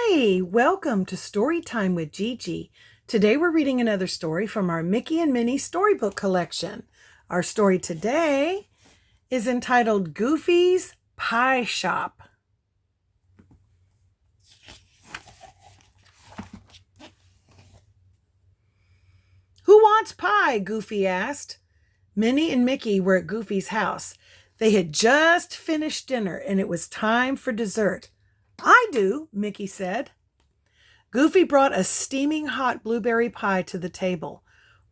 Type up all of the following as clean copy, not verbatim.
Hi, welcome to Story Time with Gigi. Today we're reading another story from our Mickey and Minnie storybook collection. Our story today is entitled Goofy's Pie Shop. Who wants pie? Goofy asked. Minnie and Mickey were at Goofy's house. They had just finished dinner and it was time for dessert. I do, Mickey said. Goofy brought a steaming hot blueberry pie to the table.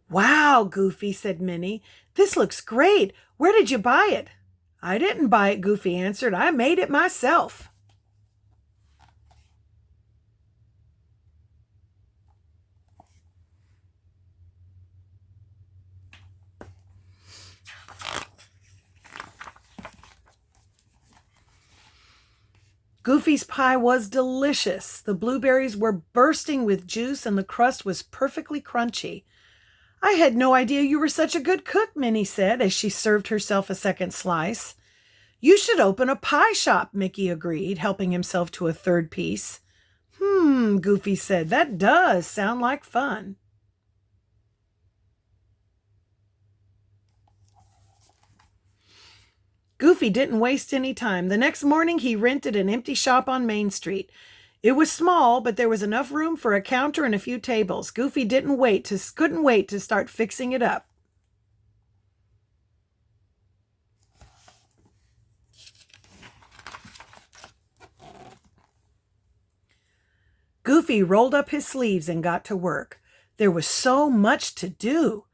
Wow, Goofy, said Minnie. This looks great. Where did you buy it? I didn't buy it, Goofy answered. I made it myself. Goofy's pie was delicious. The blueberries were bursting with juice and the crust was perfectly crunchy. I had no idea you were such a good cook, Minnie said as she served herself a second slice. You should open a pie shop, Mickey agreed, helping himself to a third piece. Goofy said, that does sound like fun. Goofy didn't waste any time. The next morning, he rented an empty shop on Main Street. It was small, but there was enough room for a counter and a few tables. Goofy couldn't wait to start fixing it up. Goofy rolled up his sleeves and got to work. There was so much to do.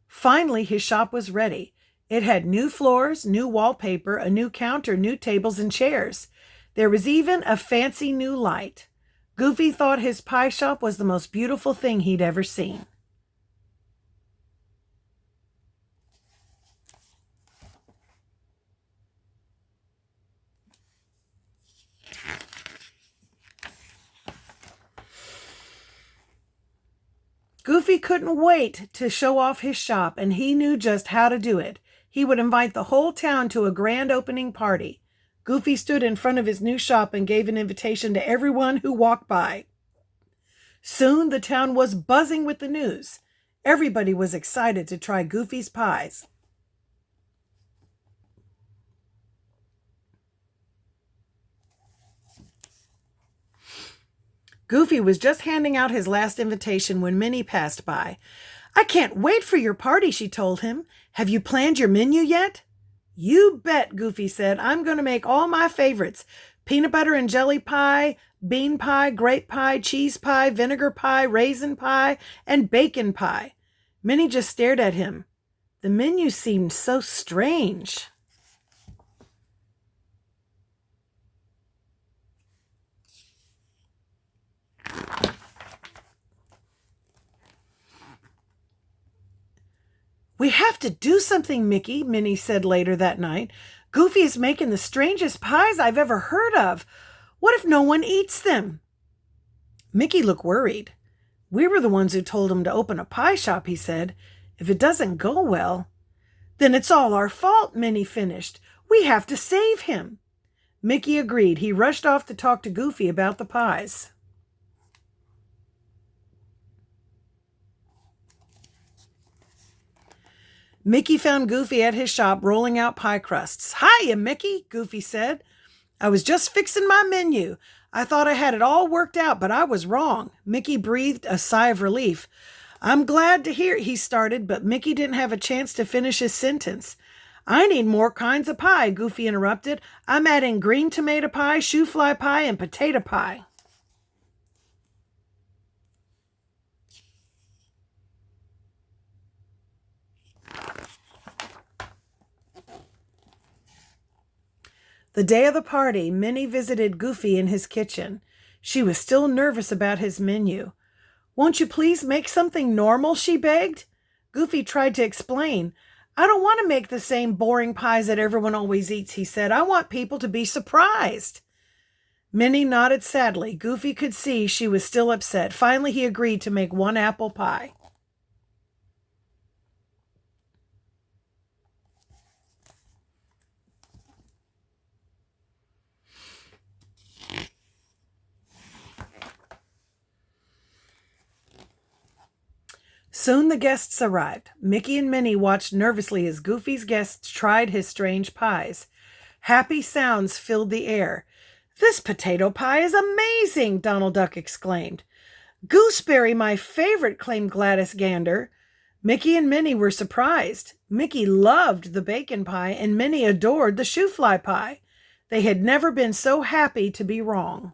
Finally, his shop was ready. It had new floors, new wallpaper, a new counter, new tables and chairs. There was even a fancy new light. Goofy thought his pie shop was the most beautiful thing he'd ever seen. Goofy couldn't wait to show off his shop, and he knew just how to do it. He would invite the whole town to a grand opening party. Goofy stood in front of his new shop and gave an invitation to everyone who walked by. Soon the town was buzzing with the news. Everybody was excited to try Goofy's pies. Goofy was just handing out his last invitation when Minnie passed by. I can't wait for your party, she told him. Have you planned your menu yet? You bet, Goofy said. I'm going to make all my favorites. Peanut butter and jelly pie, bean pie, grape pie, cheese pie, vinegar pie, raisin pie, and bacon pie. Minnie just stared at him. The menu seemed so strange. We have to do something, Mickey, Minnie said later that night. Goofy is making the strangest pies I've ever heard of. What if no one eats them? Mickey looked worried. We were the ones who told him to open a pie shop, he said. If it doesn't go well, then it's all our fault, Minnie finished. We have to save him. Mickey agreed. He rushed off to talk to Goofy about the pies. Mickey found Goofy at his shop rolling out pie crusts. Hiya, Mickey, Goofy said. I was just fixing my menu. I thought I had it all worked out, but I was wrong. Mickey breathed a sigh of relief. I'm glad to hear he started, but Mickey didn't have a chance to finish his sentence. I need more kinds of pie, Goofy interrupted. I'm adding green tomato pie, shoe fly pie, and potato pie. The day of the party, Minnie visited Goofy in his kitchen. She was still nervous about his menu. Won't you please make something normal, she begged. Goofy tried to explain. I don't want to make the same boring pies that everyone always eats, he said. I want people to be surprised. Minnie nodded sadly. Goofy could see she was still upset. Finally, he agreed to make one apple pie. Soon the guests arrived. Mickey and Minnie watched nervously as Goofy's guests tried his strange pies. Happy sounds filled the air. "This potato pie is amazing!" Donald Duck exclaimed. "Gooseberry, my favorite," claimed Gladys Gander. Mickey and Minnie were surprised. Mickey loved the bacon pie and Minnie adored the shoofly pie. They had never been so happy to be wrong.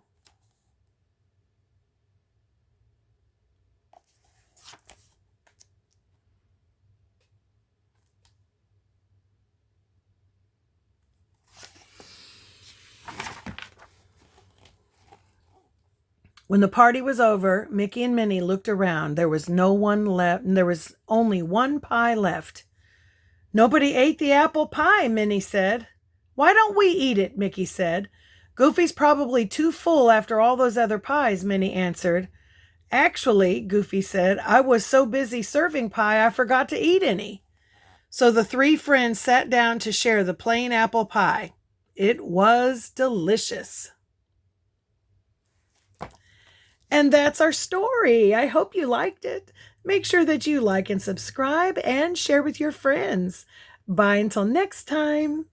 When the party was over, Mickey and Minnie looked around. There was no one left, and there was only one pie left. "Nobody ate the apple pie," Minnie said. "Why don't we eat it?" Mickey said. "Goofy's probably too full after all those other pies," Minnie answered. "Actually," Goofy said, "I was so busy serving pie I forgot to eat any." So the three friends sat down to share the plain apple pie. It was delicious. And that's our story. I hope you liked it. Make sure that you like and subscribe and share with your friends. Bye until next time.